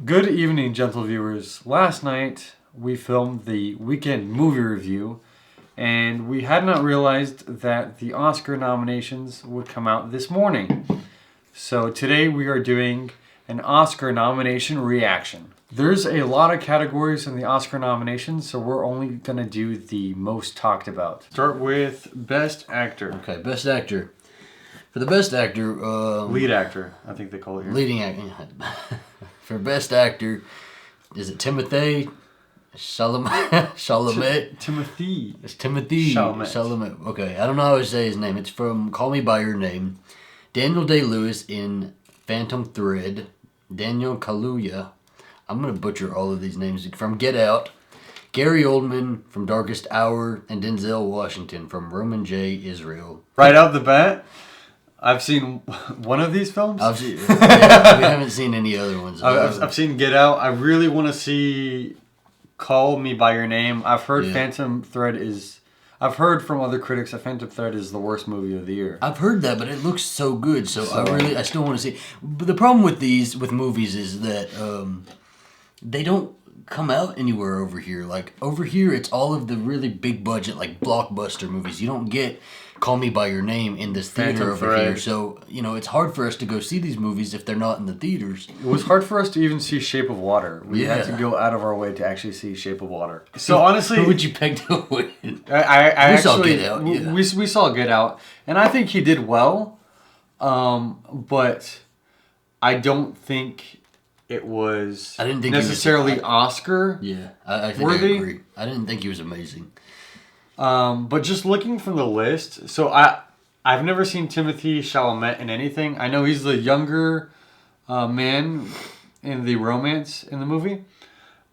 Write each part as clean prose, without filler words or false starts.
Good evening, gentle viewers. Last night we filmed the weekend movie review, and we had not realized that the Oscar nominations would come out this morning. So today we are doing an Oscar nomination reaction. There's a lot of categories in the Oscar nominations, so we're only going to do the most talked about. Start with Best Actor. Okay, Best Actor. For the Best Actor... Lead Actor, I think they call it here. Leading Actor. For Best Actor, is it Timothée Chalamet? Timothy. It's Timothée Chalamet. Okay, I don't know how to say his name. It's from Call Me By Your Name. Daniel Day-Lewis in Phantom Thread. Daniel Kaluuya. I'm going to butcher all of these names. From Get Out. Gary Oldman from Darkest Hour. And Denzel Washington from Roman J. Israel. Right out the bat, I've seen one of these films. We haven't seen any other ones. I've seen Get Out. I really want to see Call Me By Your Name. I've heard Phantom Thread is... I've heard from other critics that Phantom Thread is the worst movie of the year. I've heard that, but it looks so good. So I still want to see. But the problem with movies is that they don't come out anywhere over here. Like over here, it's all of the really big budget, like blockbuster movies. You don't get Call Me By Your Name in this theater over here. So, it's hard for us to go see these movies if they're not in the theaters. It was hard for us to even see Shape of Water. We had to go out of our way to actually see Shape of Water. So honestly... Who would you pick to win? We saw Get Out, yeah. We saw Get Out. And I think he did well. But I don't think it was necessarily Oscar. Yeah, I think worthy. I agree. I didn't think he was amazing. But just looking from the list, so I've never seen Timothée Chalamet in anything. I know he's the younger man in the romance in the movie.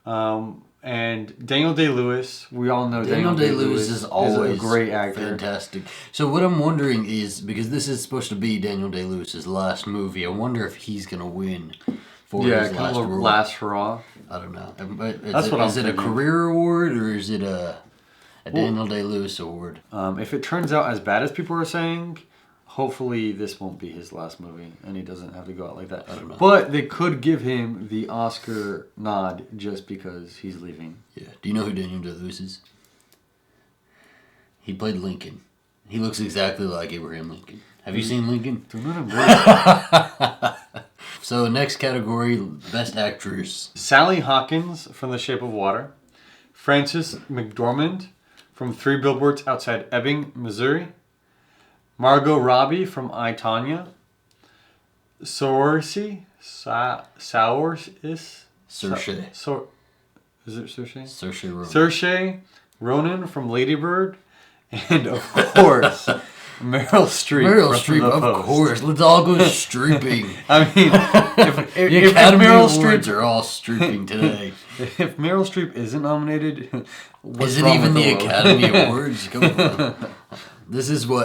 And Daniel Day-Lewis, we all know Daniel Day-Lewis is always a great actor. Fantastic. So what I'm wondering is, because this is supposed to be Daniel Day-Lewis's last movie, I wonder if he's going to win for his last hurrah. I don't know. Is it a career award or is it a Daniel Day-Lewis award? If it turns out as bad as people are saying, hopefully this won't be his last movie and he doesn't have to go out like that. I don't know. But they could give him the Oscar nod just because he's leaving. Yeah. Do you know who Daniel Day-Lewis is? He played Lincoln. He looks exactly like Abraham Lincoln. Have you seen Lincoln? So next category, Best Actress. Sally Hawkins from The Shape of Water. Frances McDormand from 3 Billboards Outside Ebbing, Missouri. Margot Robbie from I, Tonya. Saoirse Ronan from Lady Bird. And of course, Meryl Streep. Of course. Let's all go streeping. I mean, the Academy Awards are all streeping today. If Meryl Streep isn't nominated, is it even the Academy Awards? Come on.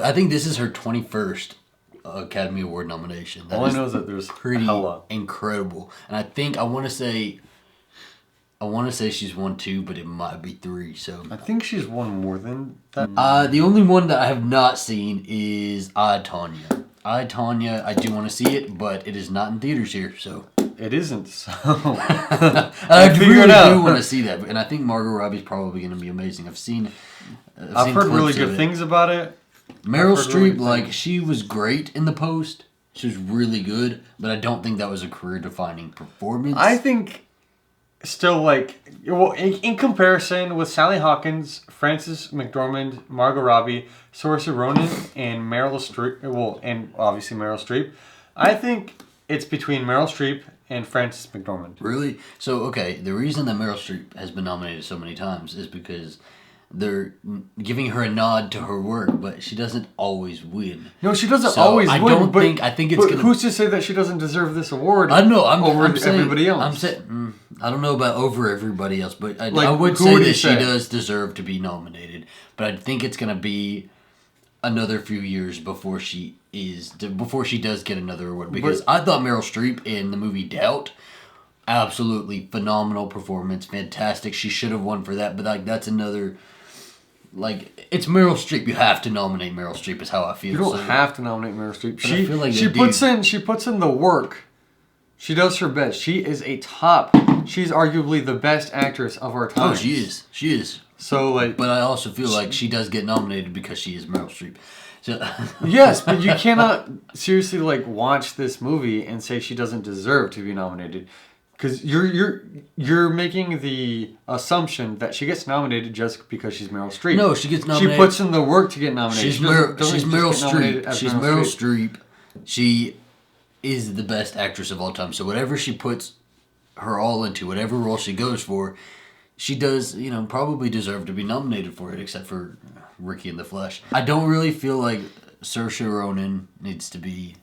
I think this is her 21st Academy Award nomination. All I know is that there's pretty incredible. And I want to say she's won 2, but it might be 3. So I think she's won more than that. The only one that I have not seen is I, Tonya. I, Tonya, I do want to see it, but it is not in theaters here, so... It isn't, so... I really do want to see that, and I think Margot Robbie's probably going to be amazing. I've heard really good things about it. Meryl Streep, she was great in The Post. She was really good, but I don't think that was a career-defining performance. I think... Still, in comparison with Sally Hawkins, Frances McDormand, Margot Robbie, Saoirse Ronan, and Meryl Streep, and obviously Meryl Streep, I think it's between Meryl Streep and Frances McDormand. Really? So, okay, the reason that Meryl Streep has been nominated so many times is because they're giving her a nod to her work, but she doesn't always win. No, she doesn't always win. I think it's gonna... Who's to say that she doesn't deserve this award? I know. I'm saying, everybody else. I don't know about over everybody else, but I would say that she does deserve to be nominated. But I think it's gonna be another few years before she does get another award. Because I thought Meryl Streep in the movie Doubt, absolutely phenomenal performance, fantastic. She should have won for that, but that's another. It's Meryl Streep. You have to nominate Meryl Streep. Is how I feel. You don't have to nominate Meryl Streep. I feel like she puts in the work She does her best. She is a top. She's arguably the best actress of our time. Oh, she is. She is. So like, but I also feel like she does get nominated because she is Meryl Streep. So yes, but you cannot seriously like watch this movie and say she doesn't deserve to be nominated, because you're making the assumption that she gets nominated just because she's Meryl Streep. No, she gets nominated. She puts in the work to get nominated. She's Meryl Streep. She's Meryl Streep. She is the best actress of all time. So whatever she puts her all into, whatever role she goes for, she does, probably deserve to be nominated for it, except for Ricky in the Flesh. I don't really feel like Saoirse Ronan needs to be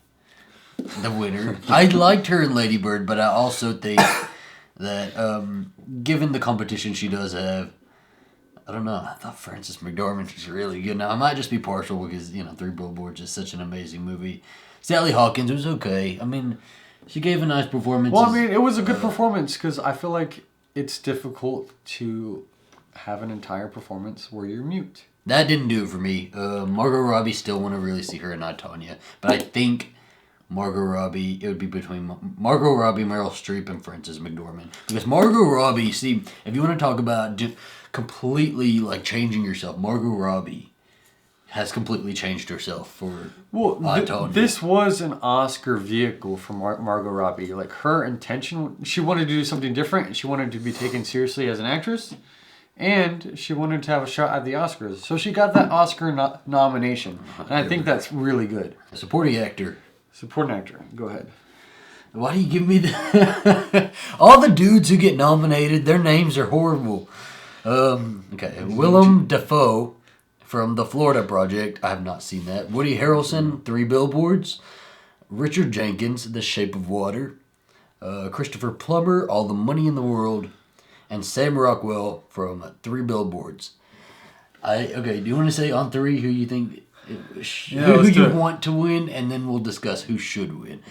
the winner. I liked her in Lady Bird, but I also think that given the competition she does have, I don't know. I thought Frances McDormand was really good. Now, I might just be partial because, Three Billboards is such an amazing movie. Sally Hawkins was okay. I mean, she gave a nice performance. Well, I mean, it was a good performance because I feel like it's difficult to have an entire performance where you're mute. That didn't do it for me. Margot Robbie, still want to really see her in I, Tonya. But I think Margot Robbie, it would be between Margot Robbie, Meryl Streep, and Frances McDormand. Because Margot Robbie, see, if you want to talk about completely like changing yourself, Margot Robbie has completely changed herself for I, Tonya. This was an Oscar vehicle for Margot Robbie. Like, her intention, she wanted to do something different. She wanted to be taken seriously as an actress. And she wanted to have a shot at the Oscars. So she got that Oscar nomination. And I think that's really good. Supporting actor. Supporting actor. Go ahead. Why do you give me the... All the dudes who get nominated, their names are horrible. Okay. Willem Dafoe from The Florida Project. I have not seen that. Woody Harrelson, Three Billboards. Richard Jenkins, The Shape of Water. Christopher Plummer, All the Money in the World. And Sam Rockwell from Three Billboards. Okay, do you want to say on three who you think... who you want to win, and then we'll discuss who should win.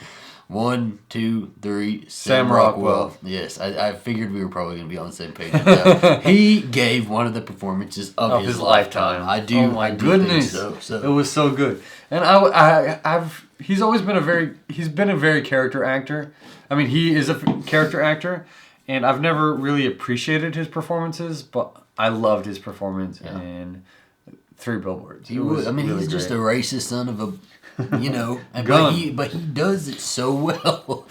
1, 2, 3. Sam Rockwell. Yes, I figured we were probably going to be on the same page with that. He gave one of the performances of his lifetime. I do. Oh my goodness! So. It was so good, and he's always been a very character actor. I mean, he is a character actor, and I've never really appreciated his performances, but I loved his performance in Three Billboards. He's just a racist son of a, but he does it so well.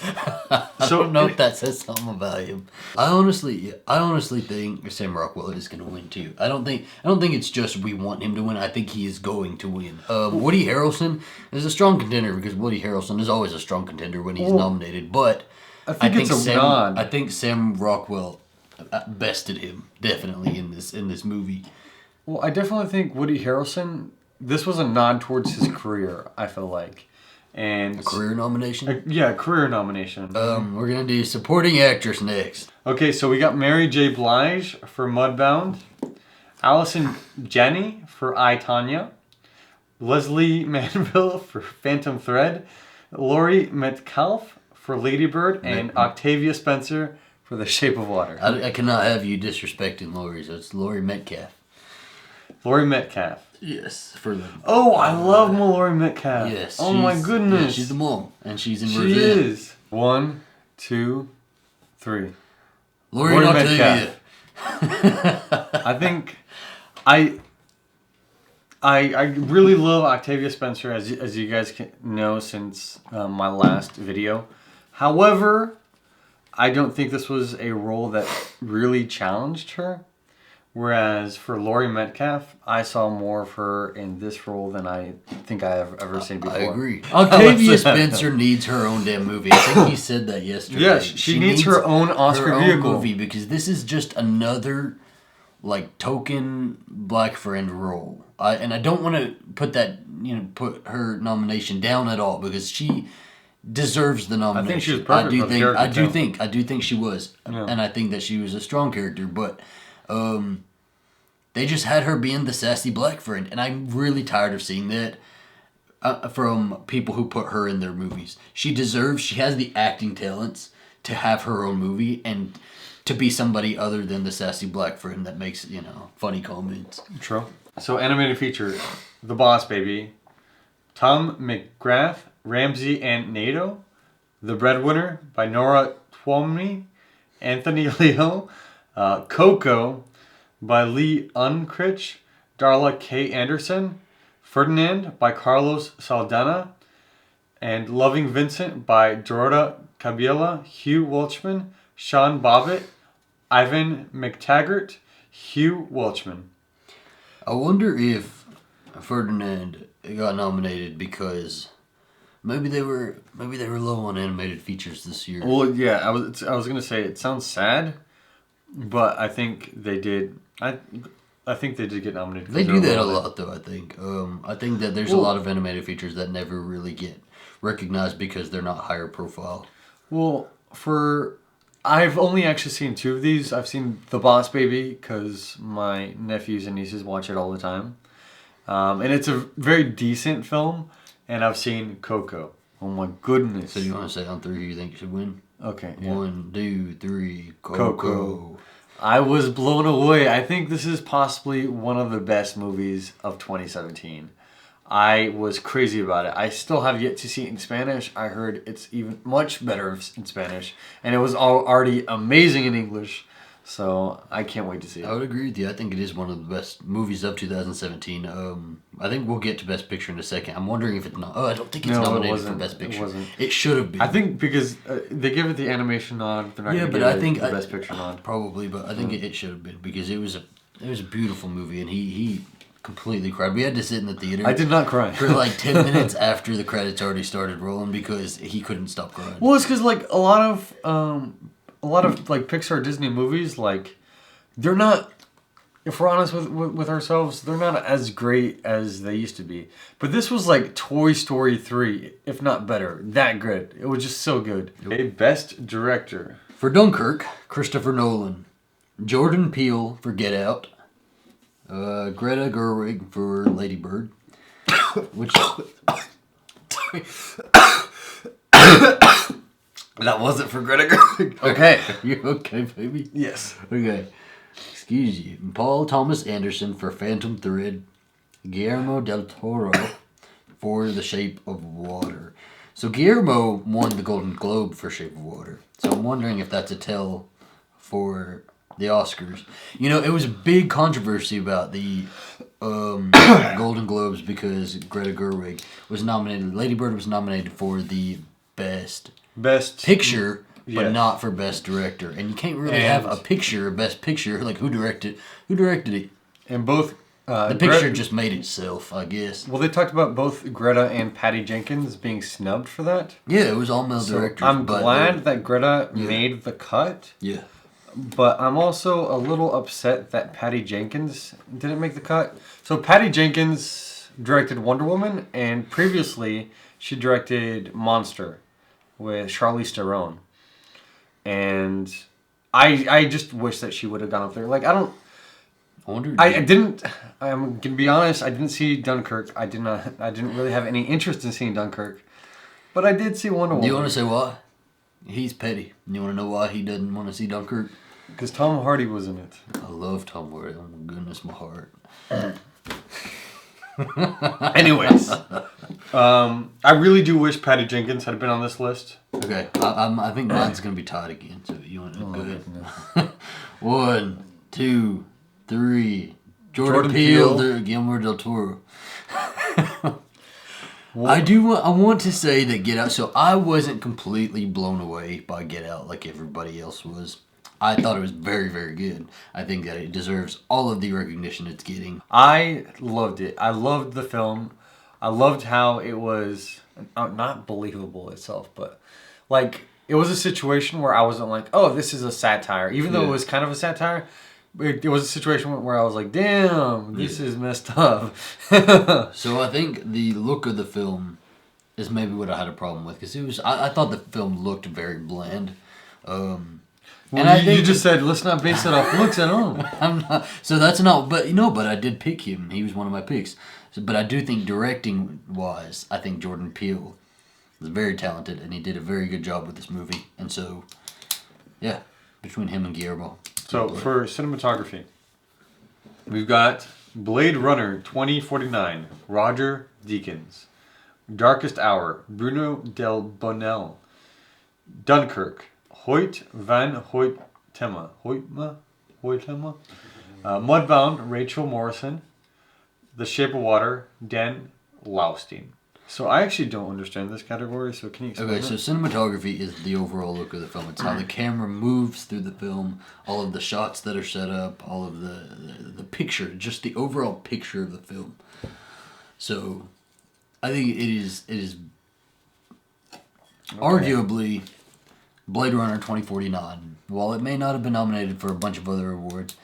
I don't know if that says something about him. I honestly think Sam Rockwell is going to win too. I don't think it's just we want him to win. I think he is going to win. Woody Harrelson is a strong contender because Woody Harrelson is always a strong contender when he's nominated. But I think Sam Rockwell bested him definitely in this movie. Well, I definitely think Woody Harrelson, this was a nod towards his career, I feel like. And a career nomination? Career nomination. We're going to do supporting actress next. Okay, so we got Mary J. Blige for Mudbound, Allison Janney for I, Tonya, Leslie Manville for Phantom Thread, Laurie Metcalf for Lady Bird, and Octavia Spencer for The Shape of Water. I cannot have you disrespecting Laurie, so it's Laurie Metcalf. Laurie Metcalf. Yes. I love Laurie Metcalf. Yes. Oh my goodness. Yeah, she's the mom, and she's in She is. 1, 2, 3. Laurie Metcalf. I think I really love Octavia Spencer, as you guys know since my last video. However, I don't think this was a role that really challenged her. Whereas for Laurie Metcalf, I saw more of her in this role than I think I have ever seen before. I agree. Octavia Spencer needs her own damn movie. I think he said that yesterday. Yes, she needs her own Oscar vehicle. Movie because this is just another token black friend role. And I don't want to put her nomination down at all because she deserves the nomination. I think she was perfect for the character. I do think she was, and I think that she was a strong character, but. They just had her being the sassy black friend, and I'm really tired of seeing that from people who put her in their movies. She has the acting talents to have her own movie and to be somebody other than the sassy black friend that makes, funny comments. True. So, animated feature, The Boss Baby, Tom McGrath, Ramsey and Nato, The Breadwinner by Nora Twomey, Anthony Leo. Coco by Lee Unkrich, Darla K. Anderson. Ferdinand by Carlos Saldana. And Loving Vincent by Dorota Cabela, Hugh Welchman, Sean Bobbitt, Ivan McTaggart, Hugh Welchman. I wonder if Ferdinand got nominated because maybe they were low on animated features this year. Well, yeah, I was gonna say it sounds sad, but I think they did. I think they did get nominated. They do that a lot, though. I think that there's a lot of animated features that never really get recognized because they're not higher profile. Well, I've only actually seen 2 of these. I've seen The Boss Baby because my nephews and nieces watch it all the time, and it's a very decent film. And I've seen Coco. Oh my goodness! So you want to say on 3 who you think should win? Okay. Yeah. 1, 2, 3, Coco. I was blown away. I think this is possibly one of the best movies of 2017. I was crazy about it. I still have yet to see it in Spanish. I heard it's even much better in Spanish. And it was already amazing in English. So I can't wait to see it. I would agree with you. I think it is one of the best movies of 2017. I think we'll get to Best Picture in a second. I'm wondering if it's not. Oh, I don't think it's nominated for Best Picture. It wasn't. It should have been. I think because they give it the animation nod. They're not going to give it the Best Picture nod. Probably, but I think it should have been because it was a beautiful movie and he completely cried. We had to sit in the theater. I did not cry for like 10 minutes after the credits already started rolling because he couldn't stop crying. Well, it's because like a lot of like Pixar Disney movies, like they're not. If we're honest with ourselves, they're not as great as they used to be. But this was like Toy Story 3, if not better. That good. It was just so good. Okay, Best Director. For Dunkirk, Christopher Nolan. Jordan Peele for Get Out. Greta Gerwig for Lady Bird. Which... That wasn't for Greta Gerwig. Okay. You okay, baby? Yes. Okay. Excuse you. Paul Thomas Anderson for Phantom Thread. Guillermo del Toro for The Shape of Water. So Guillermo won the Golden Globe for Shape of Water. So I'm wondering if that's a tell for the Oscars. You know, it was a big controversy about the Golden Globes because Greta Gerwig was nominated. Lady Bird was nominated for the Best Picture, but not for Best Director. And you can't really have a Best Picture, like who directed it? And both... the picture just made itself, I guess. Well, they talked about both Greta and Patty Jenkins being snubbed for that. Yeah, it was all male directors. I'm glad that Greta made the cut. Yeah. But I'm also a little upset that Patty Jenkins didn't make the cut. So Patty Jenkins directed Wonder Woman, and previously she directed Monster with Charlize Theron. And I just wish that she would have gone up there. Like, I'm gonna be honest, I didn't see Dunkirk. I didn't really have any interest in seeing Dunkirk. But I did see Wonder Woman. Do you want to say why? He's petty. You want to know why he doesn't want to see Dunkirk? Because Tom Hardy was in it. I love Tom Hardy. Oh my goodness, my heart. Anyways, I really do wish Patty Jenkins had been on this list. Okay, I think mine's gonna be tied again. So you want to go ahead? 1, 2, 3. Jordan Peele, Guillermo del Toro. I want to say that Get Out. So I wasn't completely blown away by Get Out like everybody else was. I thought it was very, very good. I think that it deserves all of the recognition it's getting. I loved it. I loved the film. I loved how it was not believable itself, but like it was a situation where I wasn't like, oh, this is a satire. Even though it was kind of a satire, it was a situation where I was like, damn, this is messed up. So I think the look of the film is maybe what I had a problem with because it was. I thought the film looked very bland. Well, and you just said let's not base it off looks at all. I'm not. So that's not. But but I did pick him. He was one of my picks. So, but I do think directing wise, I think Jordan Peele was very talented and he did a very good job with this movie. And so, yeah, between him and Guillermo. So for cinematography, we've got Blade Runner 2049, Roger Deakins. Darkest Hour, Bruno Del Bonell. Dunkirk, Hoyt van Hoytema. Hoytema? Mudbound, Rachel Morrison. The Shape of Water, Dan Laustein. So I actually don't understand this category, so can you explain Okay, so cinematography is the overall look of the film. It's how the camera moves through the film, all of the shots that are set up, all of the picture, just the overall picture of the film. So I think it is arguably Blade Runner 2049. While it may not have been nominated for a bunch of other awards,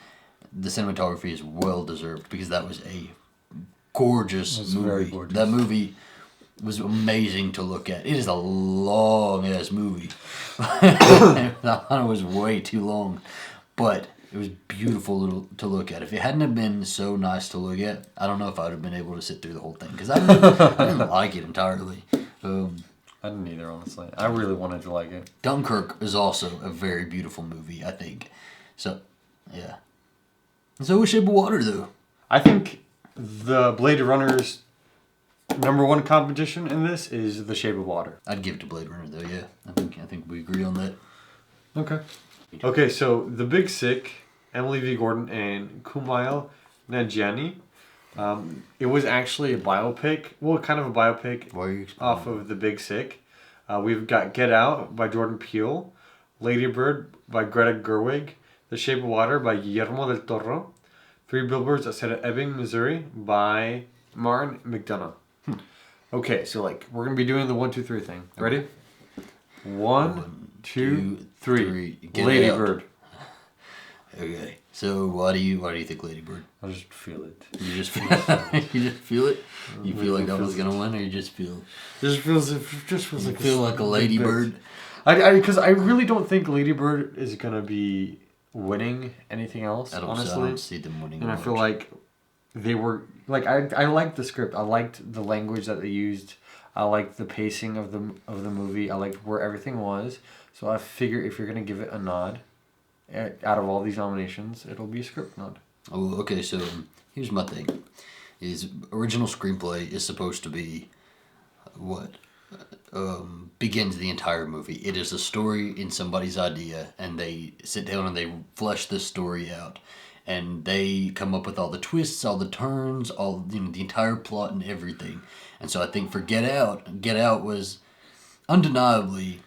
the cinematography is well deserved because that was a gorgeous movie. Very gorgeous. That movie was amazing to look at. It is a long ass movie. That one was way too long, but it was beautiful to look at. If it hadn't have been so nice to look at, I don't know if I would have been able to sit through the whole thing because I didn't like it entirely. I didn't either, honestly. I really wanted to like it. Dunkirk is also a very beautiful movie, I think. So, yeah. So was Shape of Water, though. I think the Blade Runner's #1 competition in this is The Shape of Water. I'd give it to Blade Runner, though. Yeah, I think we agree on that. Okay. Okay, so The Big Sick, Emily V. Gordon, and Kumail Nanjiani. It was actually a biopic. Well, kind of a biopic. Why are you off of The Big Sick. We've got Get Out by Jordan Peele, Lady Bird by Greta Gerwig, The Shape of Water by Guillermo del Toro, 3 Billboards Outside of Ebbing, Missouri by Martin McDonough. Okay, so we're gonna be doing the 1, 2, 3 thing. Ready? 1, 2, 3. Lady Bird. Okay, so why do you think Lady Bird? I just feel it. You just feel it? You just feel it? You feel like that was gonna win, or you just feel? It just feels like a Lady Bird. Because I really don't think Lady Bird is gonna be winning anything else. I honestly, don't see them winning. And I feel like they were I liked the script. I liked the language that they used. I liked the pacing of the movie. I liked where everything was. So I figure if you're gonna give it a nod, out of all these nominations, it'll be a script nod. Oh, okay. So here's my thing: is original screenplay is supposed to be what begins the entire movie. It is a story in somebody's idea, and they sit down and they flesh this story out, and they come up with all the twists, all the turns, all the entire plot and everything. And so I think for Get Out was undeniably.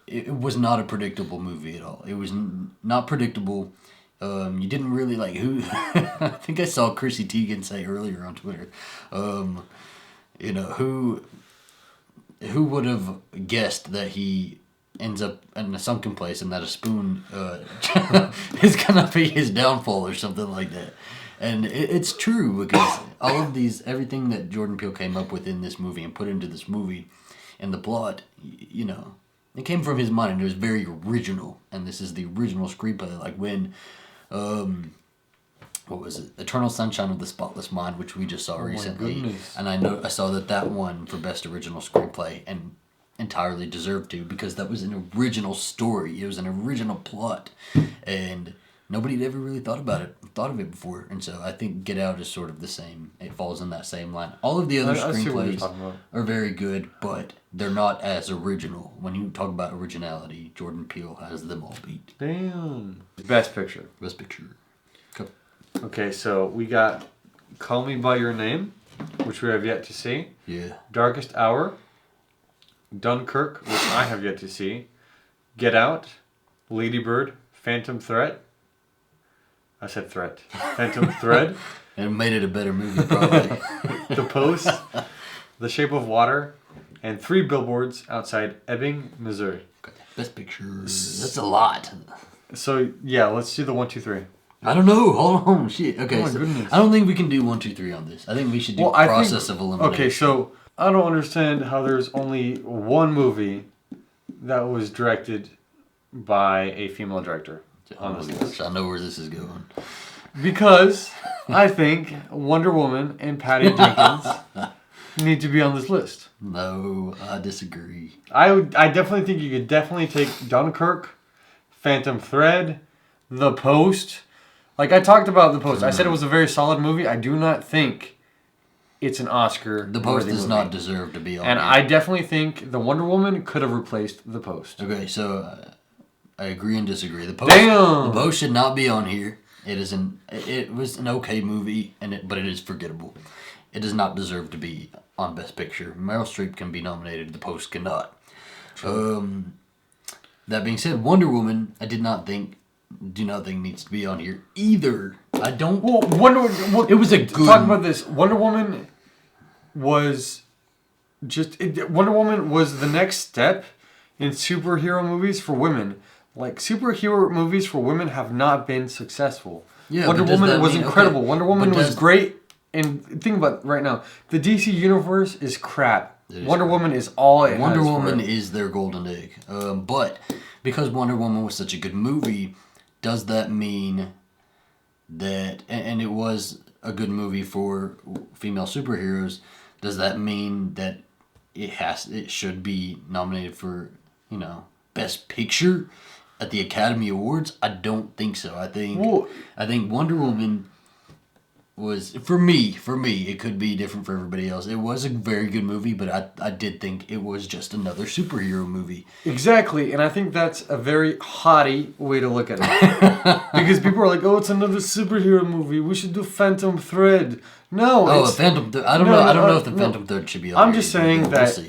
It was not a predictable movie at all. It was not predictable. You didn't really who. I think I saw Chrissy Teigen say earlier on Twitter. Who would have guessed that he ends up in a sunken place and that a spoon is gonna be his downfall or something like that. And it's true because all of everything that Jordan Peele came up with in this movie and put into this movie, and the plot, it came from his mind, and it was very original. And this is the original screenplay. Like when, what was it? Eternal Sunshine of the Spotless Mind, which we just saw recently. And I saw that won for Best Original Screenplay, and entirely deserved to, because that was an original story. It was an original plot, and nobody had ever really thought of it before. And so I think Get Out is sort of the same. It falls in that same line. All of the other screenplays are very good, but they're not as original. When you talk about originality, Jordan Peele has them all beat. Damn. Best Picture. Best Picture. Okay, so we got Call Me By Your Name, which we have yet to see. Yeah. Darkest Hour. Dunkirk, which I have yet to see. Get Out. Lady Bird. Phantom Threat. I said threat. Phantom Thread. And it made it a better movie, probably. The Post. The Shape of Water. And 3 Billboards Outside Ebbing, Missouri. Okay. Best Picture. That's a lot. So, yeah, let's do the 1, 2, 3. I don't know. Hold on. Shit. Okay. Oh my goodness. I don't think we can do 1, 2, 3 on this. I think we should do process of elimination. Okay, so I don't understand how there's only one movie that was directed by a female director on this list. I know where this is going. Because I think Wonder Woman and Patty Jenkins need to be on this list. No, I disagree. I definitely think you could definitely take Dunkirk, Phantom Thread, The Post. I talked about The Post. I said it was a very solid movie. I do not think it's an Oscar. The Post does not deserve to be on and here. I definitely think the Wonder Woman could have replaced The Post. Okay, so I agree and disagree. The Damn! Post should not be on here. It was an okay movie, but it is forgettable. It does not deserve to be on Best Picture. Meryl Streep can be nominated. The Post cannot. That being said, Wonder Woman, I do not think needs to be on here either. I don't. Well, it was a good. Talk about this. Wonder Woman was the next step in superhero movies for women. Like, superhero movies for women have not been successful. Yeah, Wonder Woman was incredible. Okay. Wonder Woman was great. And think about it right now. The DC universe is crap. Wonder Woman is all it has. Wonder Woman is their golden egg. But because Wonder Woman was such a good movie, does that mean that... And it was a good movie for female superheroes. Does that mean that it should be nominated for, Best Picture at the Academy Awards? I don't think so. I think Wonder Woman was, for me, it could be different for everybody else. It was a very good movie, but I did think it was just another superhero movie. Exactly, and I think that's a very haughty way to look at it. Because people are like, oh, it's another superhero movie. We should do Phantom Thread. No. Oh, Phantom Thread. I don't know if the Phantom Thread should be on. I'm just saying that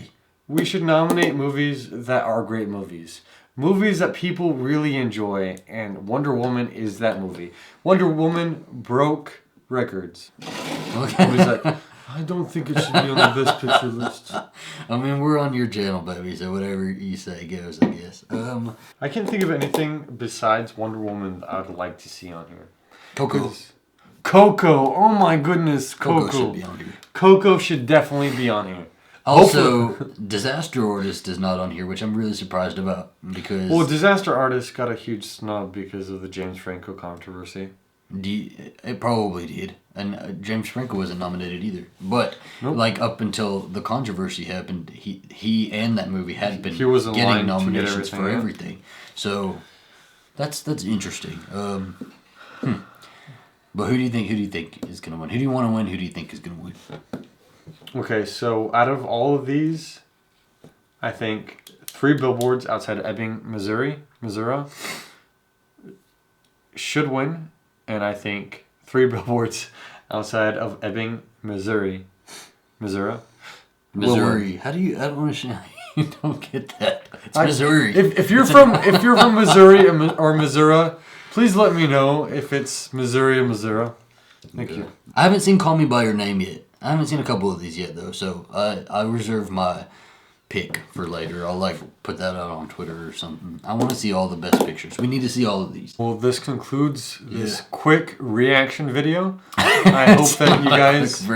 we should nominate movies that are great movies. Movies that people really enjoy, and Wonder Woman is that movie. Wonder Woman broke records. Okay. He's like, I don't think it should be on the Best Picture list. I mean, we're on your channel, baby, so whatever you say goes, I guess. I can't think of anything besides Wonder Woman that I would like to see on here. Coco. Oh my goodness, Coco should be on here. Coco should definitely be on here. Also, Disaster Artist is not on here, which I'm really surprised about because... Well, Disaster Artist got a huge snub because of the James Franco controversy. It probably did. And James Franco wasn't nominated either. But, up until the controversy happened, he and that movie had been getting nominations for everything. So, that's interesting. But who do you think is going to win? Who do you want to win? Who do you think is going to win? Okay, so out of all of these, I think 3 Billboards Outside of Ebbing, Missouri should win. And I think 3 Billboards Outside of Ebbing, Missouri. How do you? I don't understand. You don't get that. It's Missouri. If you're from Missouri or Missouri, please let me know if it's Missouri or Missouri. Thank you. I haven't seen Call Me by Your Name yet. I haven't seen a couple of these yet though, so I reserve my pick for later. I'll put that out on Twitter or something. I want to see all the best pictures. We need to see all of these. Well, this concludes this quick reaction video. I hope that you guys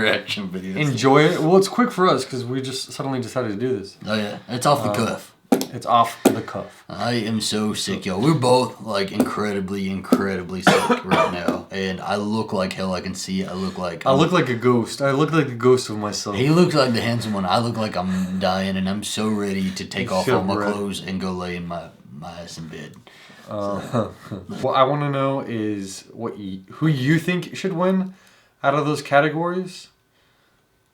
enjoy it. Well, it's quick for us because we just suddenly decided to do this. Oh yeah, it's off the cuff. It's off the cuff. I am so sick, y'all. We're both incredibly sick right now, and I look like hell. I can see it. I look like a ghost. I look like a ghost of myself. He looks like the handsome one. I look like I'm dying, and I'm so ready to take off all my clothes and go lay in my ass in bed. What I want to know is who you think should win out of those categories.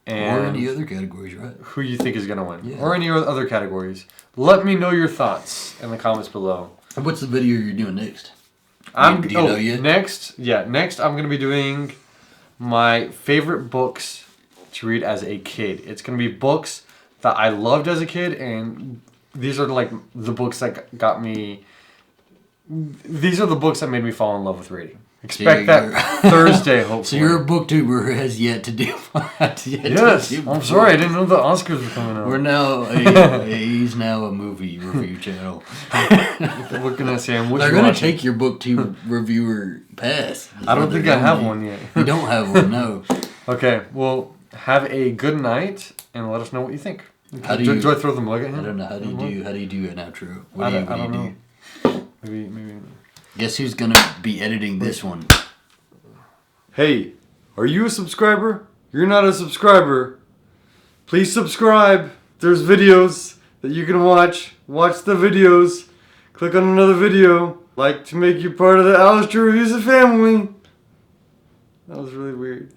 Or any other categories, right? Who you think is going to win. Yeah. Or any other categories. Let me know your thoughts in the comments below. What's the video you're doing next? Do you know yet? Next I'm going to be doing my favorite books to read as a kid. It's going to be books that I loved as a kid, and these are the books that got me... These are the books that made me fall in love with reading. Expect that Thursday, hopefully. So you're a booktuber who has yet to do that. Yes. I'm sorry, I didn't know the Oscars were coming out. We're now he's now a movie review channel. What can I say? They're going to take your booktube reviewer pass. I don't think I have one yet. You don't have one, no. Okay, well, have a good night and let us know what you think. Do I throw the mug at him? I don't know. How do you do an outro? What do you do? Maybe. Guess who's gonna be editing this one? Hey, are you a subscriber? You're not a subscriber. Please subscribe. There's videos that you can watch. Watch the videos. Click on another video. Like to make you part of the Alastair Reviews family. That was really weird.